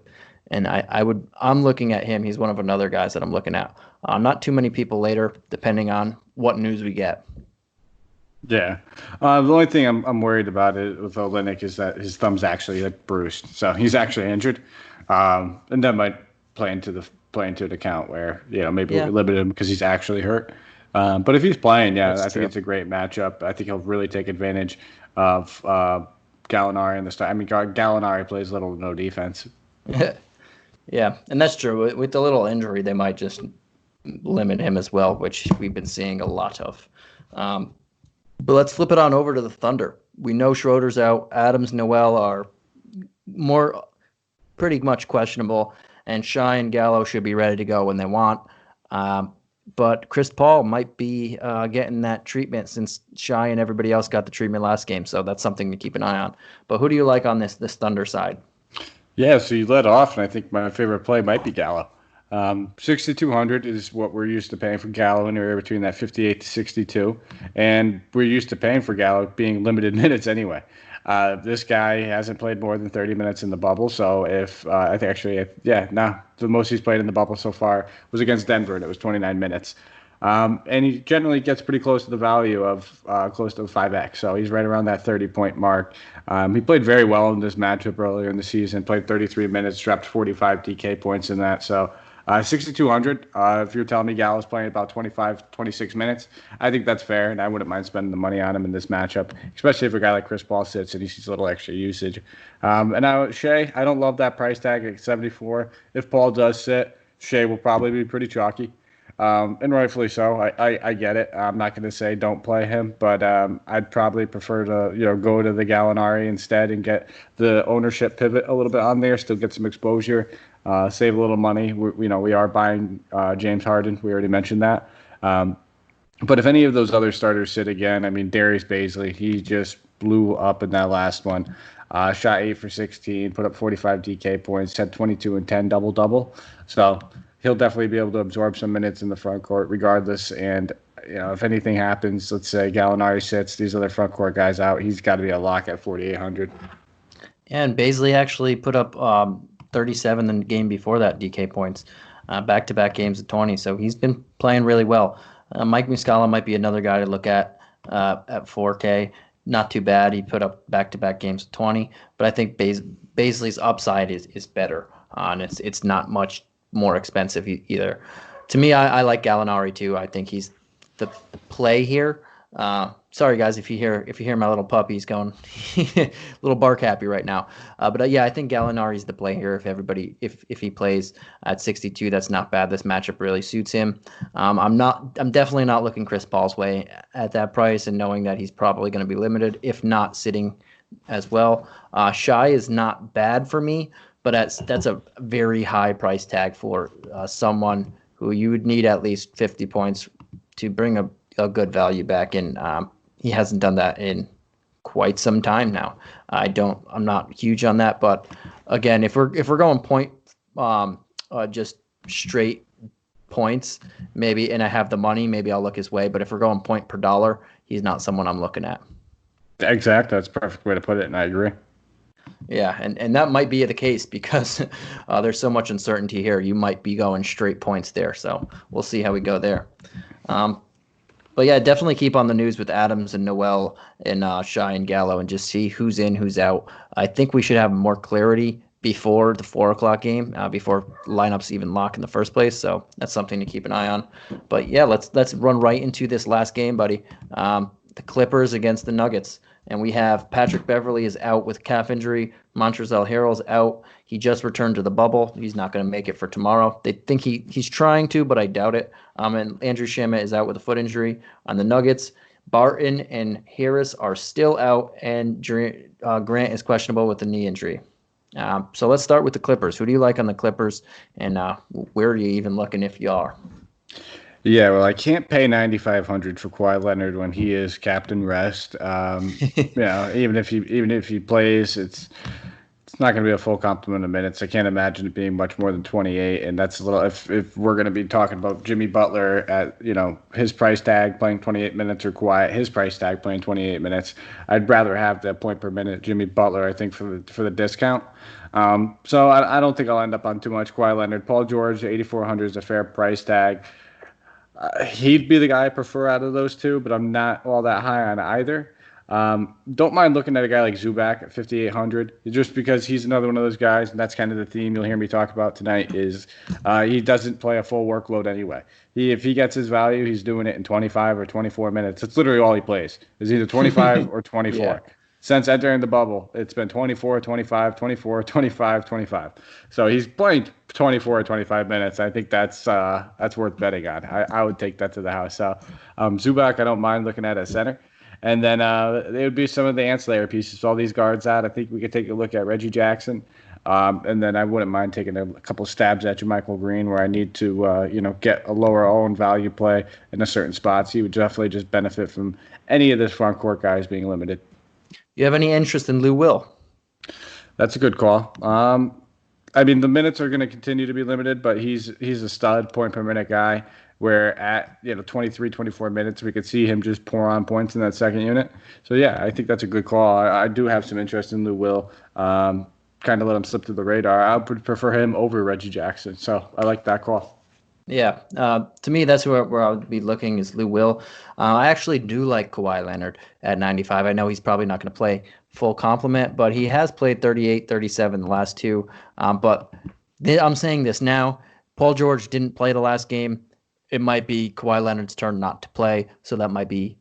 and I'm looking at him. He's one of another guys that I'm looking at. Not too many people later, depending on what news we get. Yeah, the only thing I'm worried about with Olynyk is that his thumb's actually like bruised, so he's actually injured, and that might play into the account where maybe we'll limit him because he's actually hurt. But if he's playing, That's I true. think it's a great matchup. I think he'll really take advantage of Gallinari in the start. I mean, Gallinari plays little to no defense. Yeah, and that's true. With the little injury, they might just limit him as well, which we've been seeing a lot of. But let's flip it on over to the Thunder. We know Schroeder's out. Adams, Noel are pretty much questionable, and Shai and Gallo should be ready to go when they want. But Chris Paul might be getting that treatment since Shai and everybody else got the treatment last game, so that's something to keep an eye on. But who do you like on this Thunder side? Yeah, so you led off, and I think my favorite play might be Gallo. 6,200 is what we're used to paying for Gallo, anywhere between that 58 to 62, and we're used to paying for Gallo being limited minutes anyway. This guy hasn't played more than 30 minutes in the bubble, so the most he's played in the bubble so far was against Denver, and it was 29 minutes. And he generally gets pretty close to the value of close to the 5X, so he's right around that 30-point mark. He played very well in this matchup earlier in the season, played 33 minutes, dropped 45 DK points in that, so 6,200. If you're telling me Gallo's playing about 25, 26 minutes, I think that's fair, and I wouldn't mind spending the money on him in this matchup, especially if a guy like Chris Paul sits and he sees a little extra usage. And now Shea, I don't love that price tag at 74. If Paul does sit, Shea will probably be pretty chalky. and rightfully so. I get it. I'm not going to say don't play him, but I'd probably prefer to go to the Gallinari instead and get the ownership pivot a little bit on there, still get some exposure, save a little money. We are buying James Harden. We already mentioned that. But if any of those other starters sit again, I mean, Darius Baisley, he just blew up in that last one. Shot 8 for 16, put up 45 DK points, had 22 and 10 double-double. So he'll definitely be able to absorb some minutes in the front court regardless. And, if anything happens, let's say Gallinari sits, these other front court guys out, he's got to be a lock at 4,800. And Baisley actually put up 37 in the game before that DK points, back-to-back games of 20. So he's been playing really well. Mike Muscala might be another guy to look at 4K. Not too bad. He put up back-to-back games of 20, but I think Baisley's upside is better. And it's not much more expensive either. To me, I like Gallinari too. I think he's the play here. Sorry guys, if you hear my little puppy, he's going little bark happy right now. But yeah, I think Gallinari's the play here. If he plays at 62, that's not bad. This matchup really suits him. I'm definitely not looking Chris Paul's way at that price, and knowing that he's probably going to be limited, if not sitting as well. Shai is not bad for me, but that's a very high price tag for someone who you would need at least 50 points to bring a good value back in. He hasn't done that in quite some time now. I'm not huge on that, but again, if we're going point, just straight points, maybe, and I have the money, maybe I'll look his way. But if we're going point per dollar, he's not someone I'm looking at. Exactly, that's a perfect way to put it, and I agree. Yeah, and that might be the case because there's so much uncertainty here. You might be going straight points there, so we'll see how we go there. But yeah, definitely keep on the news with Adams and Noel and Shai and Gallo, and just see who's in, who's out. I think we should have more clarity before the 4:00 game, before lineups even lock in the first place. So that's something to keep an eye on. But yeah, let's run right into this last game, buddy. The Clippers against the Nuggets. And we have Patrick Beverley is out with calf injury. Montrezl Harrell's out. He just returned to the bubble. He's not going to make it for tomorrow. They think he's trying to, but I doubt it. And Andrew Shamet is out with a foot injury on the Nuggets. Barton and Harris are still out, and Grant is questionable with a knee injury. So let's start with the Clippers. Who do you like on the Clippers, and where are you even looking if you are? Yeah, well, I can't pay $9,500 for Kawhi Leonard when he is captain rest. Even if he plays, it's not going to be a full complement of minutes. I can't imagine it being much more than 28, and that's a little. If we're going to be talking about Jimmy Butler at his price tag playing 28 minutes, or Kawhi at his price tag playing 28 minutes, I'd rather have the point per minute Jimmy Butler. I think for the discount. So I don't think I'll end up on too much Kawhi Leonard. Paul George, 8,400 is a fair price tag. He'd be the guy I prefer out of those two, but I'm not all that high on either. Don't mind looking at a guy like Zubac at 5,800, just because he's another one of those guys, and that's kind of the theme you'll hear me talk about tonight, is he doesn't play a full workload anyway. If he gets his value, he's doing it in 25 or 24 minutes. That's literally all he plays, is either 25 or 24. Yeah. Since entering the bubble, it's been 24, 25, 24, 25, 25. So he's playing 24 or 25 minutes. I think that's worth betting on. I would take that to the house. So Zubac, I don't mind looking at center. And then it would be some of the ancillary pieces. All these guards out. I think we could take a look at Reggie Jackson. And then I wouldn't mind taking a couple stabs at Jermichael Green where I need to, get a lower owned value play in a certain spots. He would definitely just benefit from any of this front court guys being limited. You have any interest in Lou Will? That's a good call. I mean, the minutes are going to continue to be limited, but he's a stud point per minute guy. Where at 23, 24 minutes, we could see him just pour on points in that second unit. So yeah, I think that's a good call. I do have some interest in Lou Will. Kind of let him slip through the radar. I would prefer him over Reggie Jackson. So I like that call. Yeah, to me, that's where I would be looking is Lou Will. I actually do like Kawhi Leonard at 95. I know he's probably not going to play full complement, but he has played 38, 37 the last two. But I'm saying this now. Paul George didn't play the last game. It might be Kawhi Leonard's turn not to play, so that might be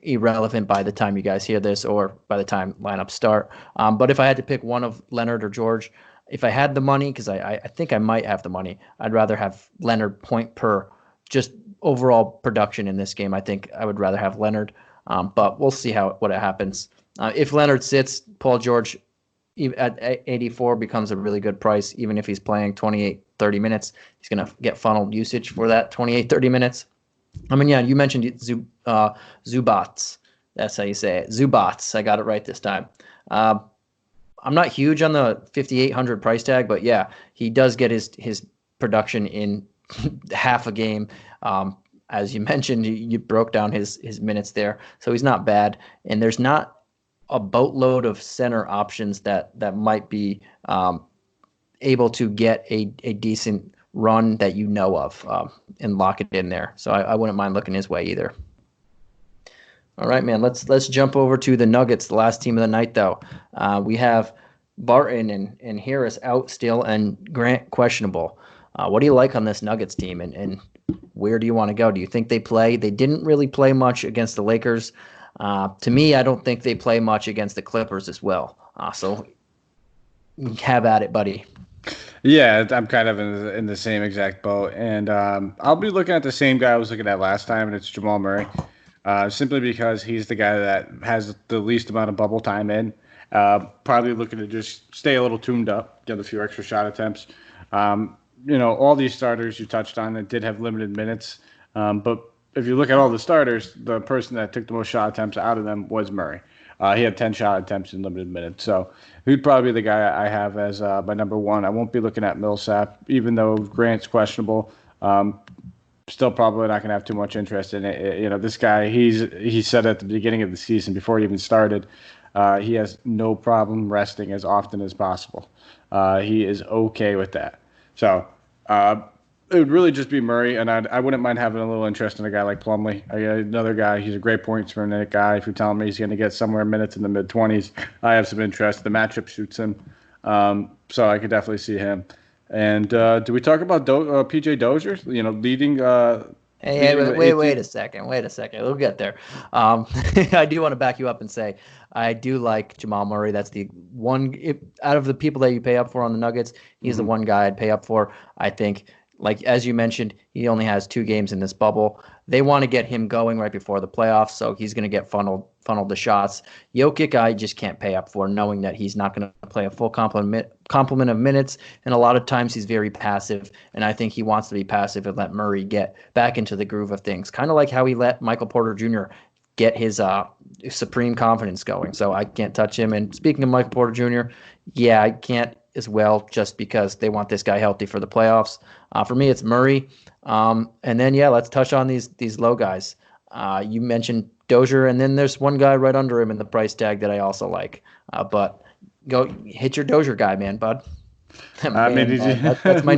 irrelevant by the time you guys hear this or by the time lineups start. But if I had to pick one of Leonard or George, if I had the money, because I think I might have the money, I'd rather have Leonard point per just overall production in this game, I think I would rather have Leonard. But we'll see what happens. If Leonard sits, Paul George at 84 becomes a really good price. Even if he's playing 28, 30 minutes, he's going to get funneled usage for that 28, 30 minutes. I mean, yeah, you mentioned Zubats. That's how you say it. Zubats. I got it right this time. I'm not huge on the 5,800 price tag, but yeah, he does get his production in half a game. As you mentioned, you broke down his minutes there, so he's not bad. And there's not a boatload of center options that might be able to get a decent run that you know of and lock it in there. So I wouldn't mind looking his way either. All right, man. Let's jump over to the Nuggets, the last team of the night, though. We have Barton and Harris out still, and Grant questionable. What do you like on this Nuggets team, and where do you want to go? Do you think they play? They didn't really play much against the Lakers. To me, I don't think they play much against the Clippers as well. So have at it, buddy. Yeah, I'm kind of in the same exact boat, and I'll be looking at the same guy I was looking at last time, and it's Jamal Murray. Simply because he's the guy that has the least amount of bubble time in. Probably looking to just stay a little tuned up, get a few extra shot attempts. All these starters you touched on that did have limited minutes. But if you look at all the starters, the person that took the most shot attempts out of them was Murray. He had 10 shot attempts in limited minutes. So he'd probably be the guy I have as my number one. I won't be looking at Millsap, even though Grant's questionable. Still probably not going to have too much interest in it. This guy, he said at the beginning of the season, before it even started, he has no problem resting as often as possible. He is okay with that. So it would really just be Murray, and I wouldn't mind having a little interest in a guy like Plumlee. I got another guy. He's a great points per minute guy. If you're telling me he's going to get somewhere minutes in the mid-20s, I have some interest. The matchup suits him, so I could definitely see him. And do we talk about PJ Dozier? Leading. Wait a second. We'll get there. I do want to back you up and say I do like Jamal Murray. That's the one out of the people that you pay up for on the Nuggets. He's the one guy I'd pay up for. I think, like as you mentioned, he only has 2 games in this bubble. They want to get him going right before the playoffs, so he's going to get funneled the shots. Jokic, I just can't pay up for, knowing that he's not going to play a full complement of minutes, and a lot of times he's very passive, and I think he wants to be passive and let Murray get back into the groove of things, kind of like how he let Michael Porter Jr. get his supreme confidence going. So I can't touch him. And speaking of Michael Porter Jr., yeah, I can't as well, just because they want this guy healthy for the playoffs. For me, it's Murray. And then, yeah, let's touch on these low guys. You mentioned Dozier, and then there's one guy right under him in the price tag that I also like. But go hit your Dozier guy, man, bud. That's my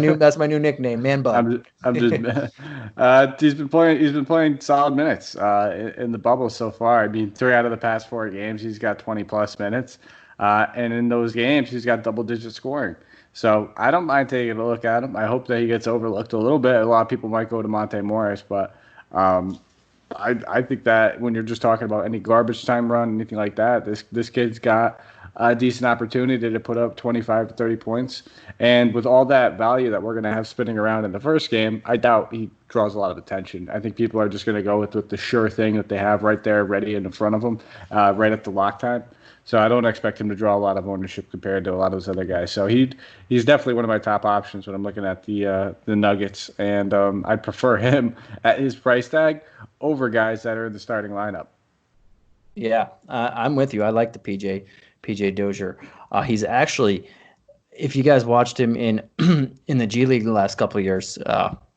new nickname, man, bud. I'm just he's been playing solid minutes in the bubble so far. I mean, 3 out of the past 4 games, he's got 20+ minutes. And in those games, he's got double-digit scoring. So I don't mind taking a look at him. I hope that he gets overlooked a little bit. A lot of people might go to Monte Morris, but I think that when you're just talking about any garbage time run, anything like that, this kid's got a decent opportunity to put up 25 to 30 points. And with all that value that we're going to have spinning around in the first game, I doubt he draws a lot of attention. I think people are just going to go with the sure thing that they have right there ready in front of them, right at the lock time. So I don't expect him to draw a lot of ownership compared to a lot of those other guys. So he's definitely one of my top options when I'm looking at the Nuggets, and I prefer him at his price tag over guys that are in the starting lineup. Yeah, I'm with you. I like the PJ Dozier. He's actually, if you guys watched him in the G League the last couple of years,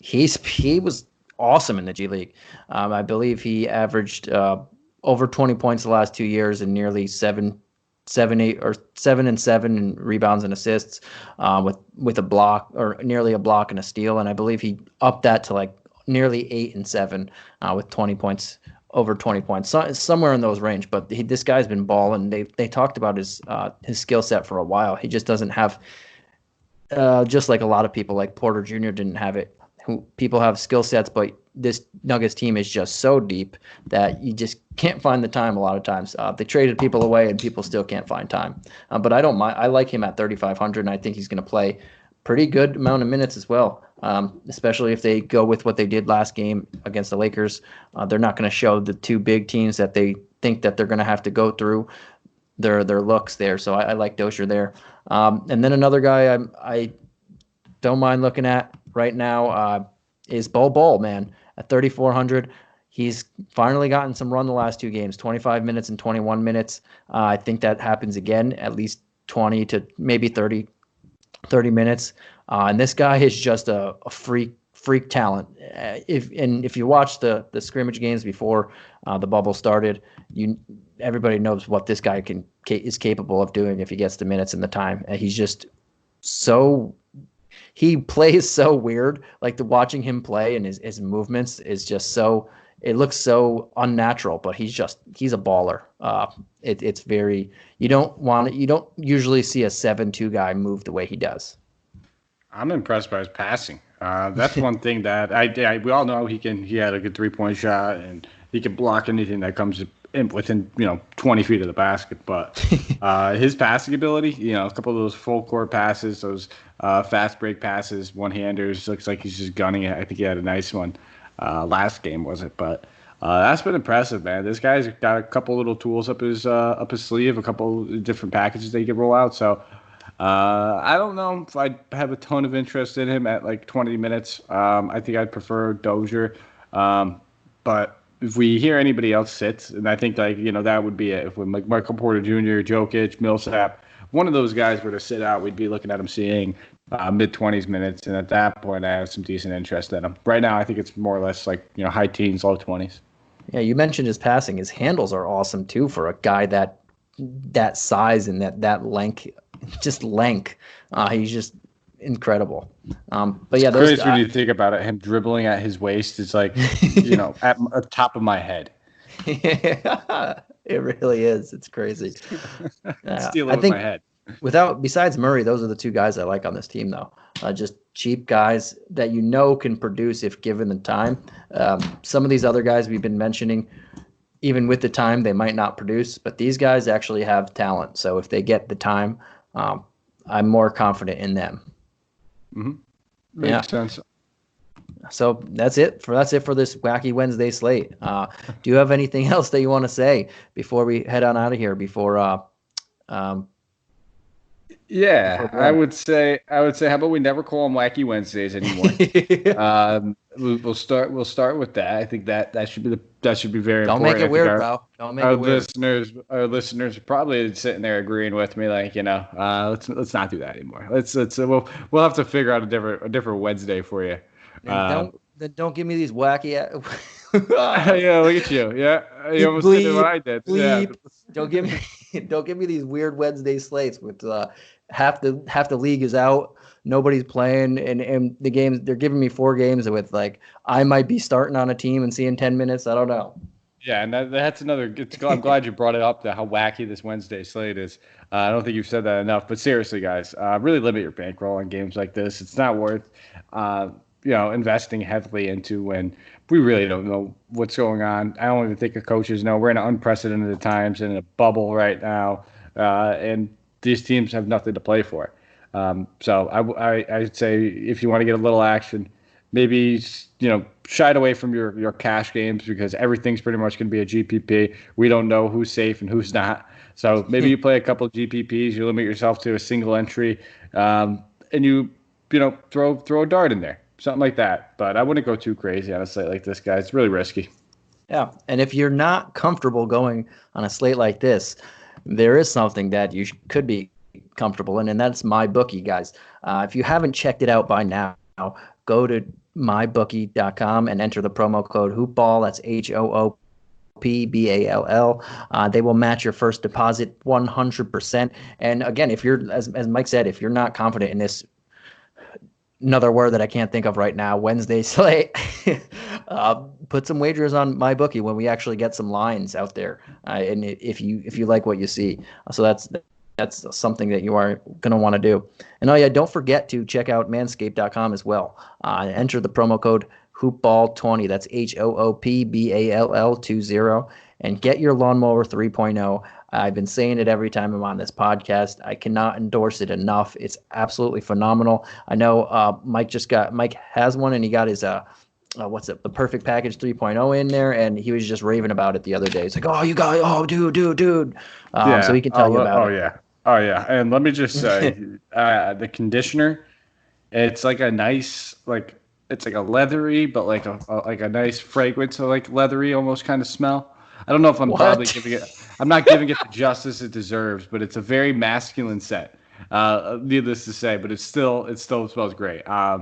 he was awesome in the G League. I believe he averaged over 20 points the last 2 years and nearly 7 and 7 in rebounds and assists, with a block, or nearly a block and a steal. And I believe he upped that to like nearly 8 and 7 with 20 points, over 20 points, somewhere in those range. But this guy's been balling. They talked about his skill set for a while. He just doesn't have, just like a lot of people, like Porter Jr. didn't have it. People have skill sets, but this Nuggets team is just so deep that you just can't find the time a lot of times. They traded people away, and people still can't find time. But I don't mind. I like him at 3,500, and I think he's going to play pretty good amount of minutes as well. especially if they go with what they did last game against the Lakers. They're not going to show the two big teams that they think that they're going to have to go through their looks there. So I like Dozier there. And then another guy I don't mind looking at right now is Bol, man, at 3,400. He's finally gotten some run the last two games, 25 minutes and 21 minutes. I think that happens again, at least 20 to maybe 30 minutes. And this guy is just a freak talent. If you watch the scrimmage games before the bubble started, everybody knows what this guy is capable of doing if he gets the minutes and the time. And he's just he plays so weird. Like watching him play and his movements is just so. It looks so unnatural, but he's a baller. It's very you don't usually see a 7-2 guy move the way he does. I'm impressed by his passing. That's one thing that we all know he had a good 3-point shot and he can block anything that comes in within 20 feet of the basket. But his passing ability, a couple of those full court passes, those fast break passes, one handers, looks like he's just gunning it. I think he had a nice one. Last game was it? But that's been impressive, man. This guy's got a couple little tools up his sleeve, a couple different packages that he can roll out. So I don't know if I have a ton of interest in him at like 20 minutes. I think I'd prefer Dozier. But if we hear anybody else sit, and I think that would be it. If when Michael Porter Jr., Jokic, Millsap, one of those guys were to sit out, we'd be looking at him seeing mid-20s minutes, and at that point, I have some decent interest in him. Right now, I think it's more or less high teens, low 20s. Yeah, you mentioned his passing. His handles are awesome too for a guy that size and that length, just length. He's just incredible. But yeah, it's crazy when you think about it. Him dribbling at his waist is like at the top of my head. Yeah, it really is. It's crazy. Stealing with my head. Besides Murray, those are the two guys I like on this team, though. Just cheap guys that can produce if given the time. Some of these other guys we've been mentioning, even with the time, they might not produce, but these guys actually have talent. So if they get the time, I'm more confident in them. Mm-hmm. Makes sense. So that's it for this Wacky Wednesday slate. Do you have anything else that you want to say before we head on out of here? I would say, how about we never call them Wacky Wednesdays anymore? We'll start with that. I think that should be very Don't important. make it weird, bro. Don't make it weird. Our listeners are probably sitting there agreeing with me, let's not do that anymore. We'll have to figure out a different Wednesday for you. Don't give me these wacky. Yeah, look at you. Yeah, you almost did what I did. Yeah. Don't give me these weird Wednesday slates with half the league is out, nobody's playing, and the games they're giving me 4 games with I might be starting on a team and seeing 10 minutes. I don't know. Yeah, and that's another. I'm glad you brought it up to how wacky this Wednesday slate is. I don't think you've said that enough, but seriously, guys, really limit your bankroll on games like this. It's not worth investing heavily into when we really don't know what's going on. I don't even think the coaches know. We're in unprecedented times in a bubble right now, and these teams have nothing to play for. So I'd say if you want to get a little action, maybe shied away from your cash games because everything's pretty much going to be a GPP. We don't know who's safe and who's not. So maybe you play a couple of GPPs, you limit yourself to a single entry, and you throw a dart in there. Something like that. But I wouldn't go too crazy on a slate like this, guys. It's really risky. Yeah. And if you're not comfortable going on a slate like this, there is something that you could be comfortable in, and that's MyBookie, guys. If you haven't checked it out by now, go to mybookie.com and enter the promo code HoopBall. That's HOOPBALL. They will match your first deposit 100%. And again, if you're, as Mike said, if you're not confident in this, another word that I can't think of right now, Wednesday slate, put some wagers on MyBookie when we actually get some lines out there. And if you like what you see, so that's something that you are going to want to do. And don't forget to check out manscaped.com as well. Enter the promo code HoopBall20. That's HOOPBALL20, and get your lawnmower 3.0 I've been saying it every time I'm on this podcast. I cannot endorse it enough. It's absolutely phenomenal. I know Mike has one, and he got his the Perfect Package 3.0 in there, and he was just raving about it the other day. It's like, dude. So he can tell you about it. Oh yeah. And let me just say, the conditioner, it's like a nice, like, it's like a leathery, but like a nice fragrance, of like leathery almost kind of smell. I don't know if I'm I'm not giving it the justice it deserves, but it's a very masculine scent. Needless to say, but it still smells great. I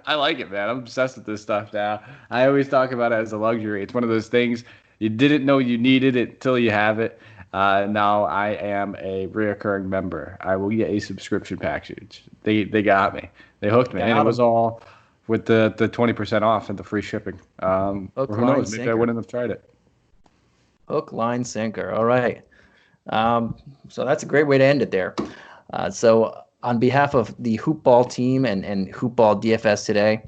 like it, man. I'm obsessed with this stuff now. I always talk about it as a luxury. It's one of those things you didn't know you needed it until you have it. Now I am a reoccurring member. I will get a subscription package. They got me. They hooked me, and it was all with the 20% off and the free shipping. Who knows? Maybe I wouldn't have tried it. Hook, line, sinker. All right. So that's a great way to end it there. So on behalf of the Hoopball team and Hoopball DFS today,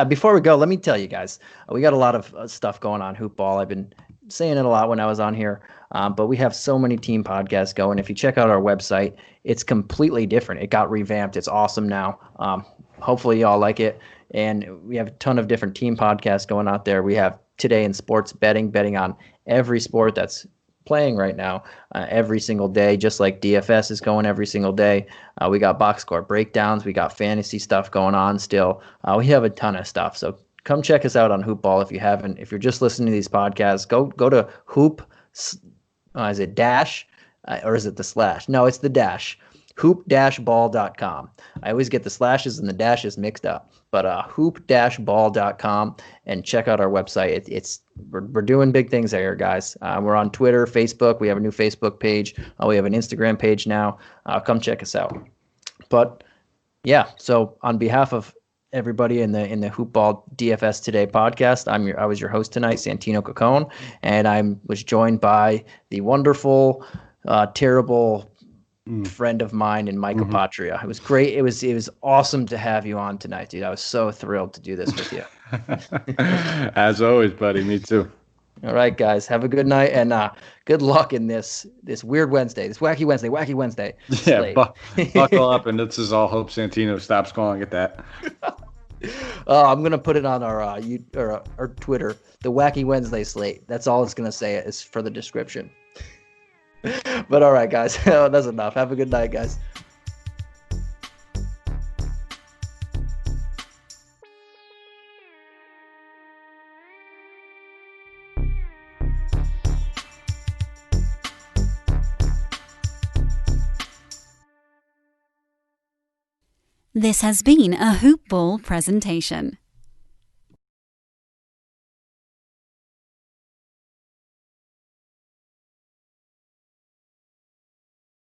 before we go, let me tell you guys, we got a lot of stuff going on Hoopball. I've been saying it a lot when I was on here, but we have so many team podcasts going. If you check out our website, it's completely different. It got revamped. It's awesome now. Hopefully y'all like it. And we have a ton of different team podcasts going out there. We have Today in Sports betting on every sport that's playing right now every single day, just like DFS is going every single day. We got box score breakdowns. We got fantasy stuff going on still. We have a ton of stuff. So come check us out on Hoopball if you haven't. If you're just listening to these podcasts, go to Hoop. Is it dash or is it the slash? No, it's the dash. Hoop-ball.com. I always get the slashes and the dashes mixed up, but hoop-ball.com, and check out our website. We're doing big things there, guys. We're on Twitter, Facebook. We have a new Facebook page. We have an Instagram page now. Come check us out. But yeah, so on behalf of everybody in the Hoopball DFS Today podcast, I was your host tonight, Santino Cocone, and I was joined by the wonderful, terrible friend of mine and Michael Patria. It was great. It was awesome to have you on tonight, dude. I was so thrilled to do this with you. As always, buddy. Me too. All right, guys. Have a good night, and good luck in this weird Wednesday, this Wacky Wednesday. Yeah, buckle up, and this is all hope Santino stops calling it that. I'm gonna put it on our Twitter, the Wacky Wednesday slate. That's all it's gonna say is for the description. But all right, guys, that's enough. Have a good night, guys. This has been a Hoop Ball presentation.